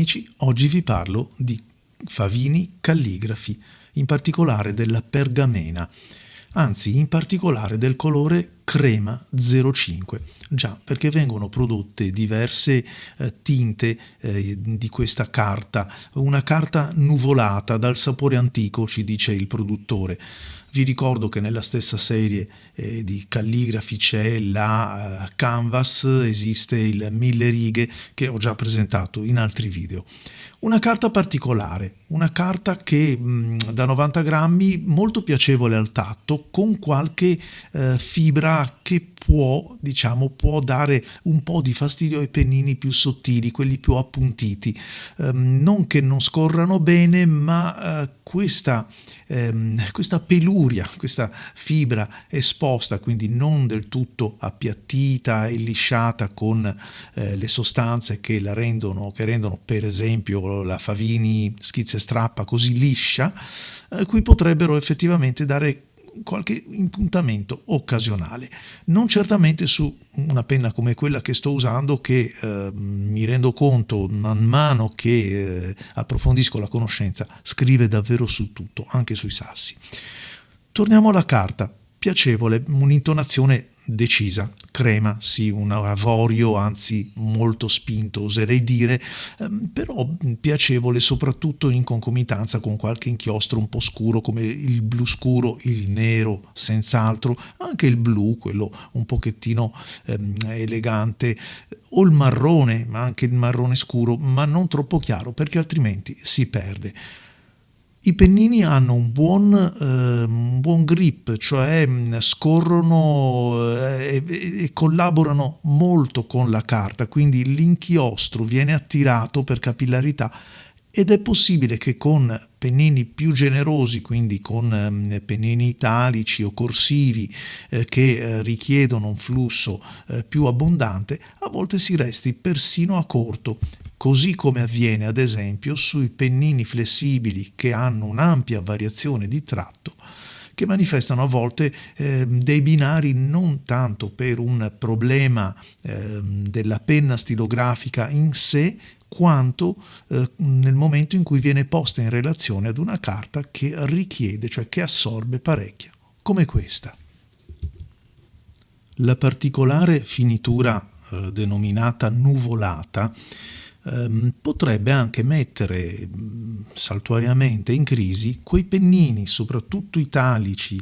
amici, oggi vi parlo di favini calligrafi, in particolare della pergamena, anzi in particolare del colore crema 05, già perché vengono prodotte diverse tinte di questa carta, una carta nuvolata dal sapore antico, ci dice il produttore. Vi ricordo che nella stessa serie di calligrafi c'è la Canvas, esiste il 1000 righe che ho già presentato in altri video. Una carta particolare, una carta che da 90 grammi, molto piacevole al tatto, con qualche fibra che può dare un po' di fastidio ai pennini più sottili, quelli più appuntiti. Non che non scorrano bene, ma questa peluria, questa fibra esposta, quindi non del tutto appiattita e lisciata con le sostanze che rendono per esempio la Favini Schizza e Strappa così liscia, cui potrebbero effettivamente dare qualche impuntamento occasionale, non certamente su una penna come quella che sto usando, che mi rendo conto man mano che approfondisco la conoscenza scrive davvero su tutto, anche sui sassi. Torniamo alla carta, piacevole, un'intonazione decisa, crema, sì, un avorio, anzi molto spinto oserei dire, però piacevole soprattutto in concomitanza con qualche inchiostro un po' scuro come il blu scuro, il nero senz'altro, anche il blu, quello un pochettino elegante, o il marrone, ma anche il marrone scuro, ma non troppo chiaro perché altrimenti si perde. I pennini hanno un buon grip, cioè scorrono e collaborano molto con la carta, quindi l'inchiostro viene attirato per capillarità ed è possibile che con pennini più generosi, quindi con pennini italici o corsivi che richiedono un flusso più abbondante, a volte si resti persino a corto. Così come avviene ad esempio sui pennini flessibili che hanno un'ampia variazione di tratto, che manifestano a volte dei binari non tanto per un problema della penna stilografica in sé, quanto nel momento in cui viene posta in relazione ad una carta che richiede, cioè che assorbe parecchio, come questa. La particolare finitura denominata nuvolata potrebbe anche mettere saltuariamente in crisi quei pennini, soprattutto italici,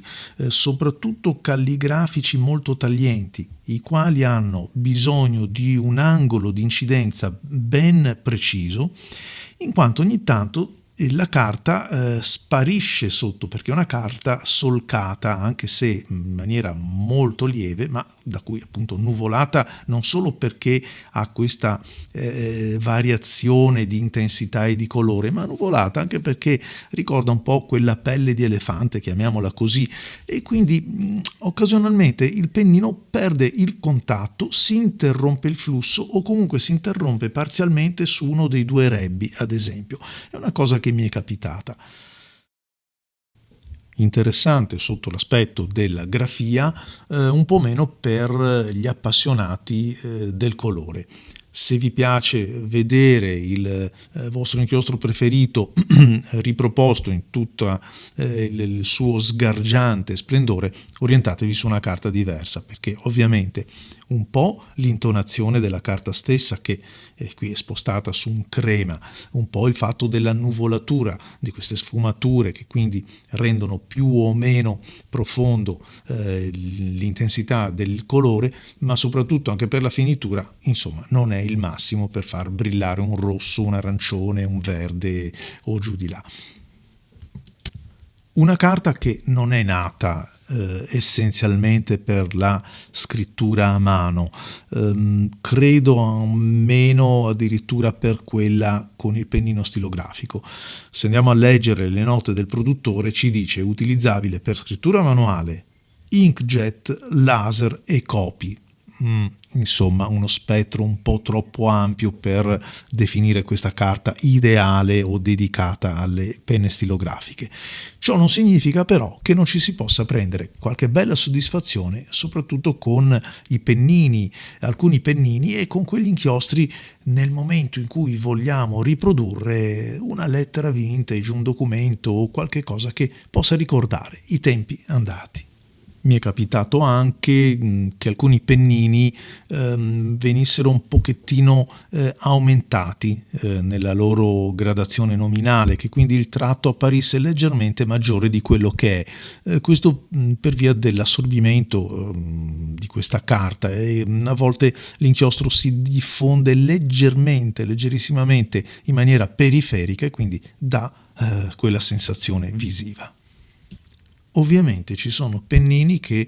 soprattutto calligrafici molto taglienti, i quali hanno bisogno di un angolo di incidenza ben preciso, in quanto ogni tanto la carta sparisce sotto, perché è una carta solcata, anche se in maniera molto lieve, ma da cui appunto nuvolata non solo perché ha questa variazione di intensità e di colore, ma nuvolata anche perché ricorda un po' quella pelle di elefante, chiamiamola così, e quindi occasionalmente il pennino perde il contatto, si interrompe il flusso o comunque si interrompe parzialmente su uno dei due rebbi, ad esempio. È una cosa che mi è capitata. Interessante sotto l'aspetto della grafia, un po' meno per gli appassionati del colore. Se vi piace vedere il vostro inchiostro preferito riproposto in tutto il suo sgargiante splendore, orientatevi su una carta diversa, perché ovviamente un po' l'intonazione della carta stessa, che qui è spostata su un crema, un po' il fatto della nuvolatura, di queste sfumature che quindi rendono più o meno profondo l'intensità del colore, ma soprattutto anche per la finitura, insomma, non è il massimo per far brillare un rosso, un arancione, un verde o giù di là. Una carta che non è nata essenzialmente per la scrittura a mano, credo meno addirittura per quella con il pennino stilografico. Se andiamo a leggere le note del produttore, ci dice utilizzabile per scrittura manuale, inkjet, laser e copy. insomma uno spettro un po' troppo ampio per definire questa carta ideale o dedicata alle penne stilografiche. Ciò non significa però che non ci si possa prendere qualche bella soddisfazione, soprattutto con i pennini, alcuni pennini e con quegli inchiostri nel momento in cui vogliamo riprodurre una lettera vintage, un documento o qualche cosa che possa ricordare i tempi andati. Mi è capitato anche che alcuni pennini venissero un pochettino aumentati nella loro gradazione nominale, che quindi il tratto apparisse leggermente maggiore di quello che è. Questo per via dell'assorbimento di questa carta, e a volte l'inchiostro si diffonde leggerissimamente in maniera periferica e quindi dà quella sensazione visiva. Ovviamente ci sono pennini che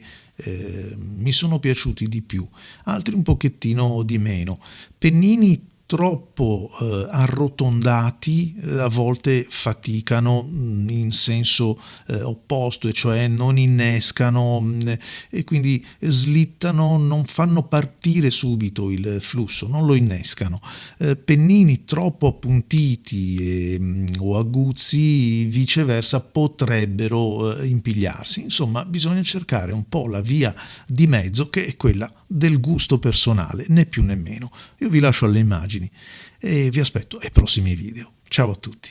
mi sono piaciuti di più, altri un pochettino di meno. Pennini troppo arrotondati a volte faticano in senso opposto, e cioè non innescano e quindi slittano, non fanno partire subito il flusso, non lo innescano. Pennini troppo appuntiti o aguzzi viceversa potrebbero impigliarsi. Insomma, bisogna cercare un po' la via di mezzo, che è quella del gusto personale, né più né meno. Io vi lascio alle immagini e vi aspetto ai prossimi video. Ciao a tutti.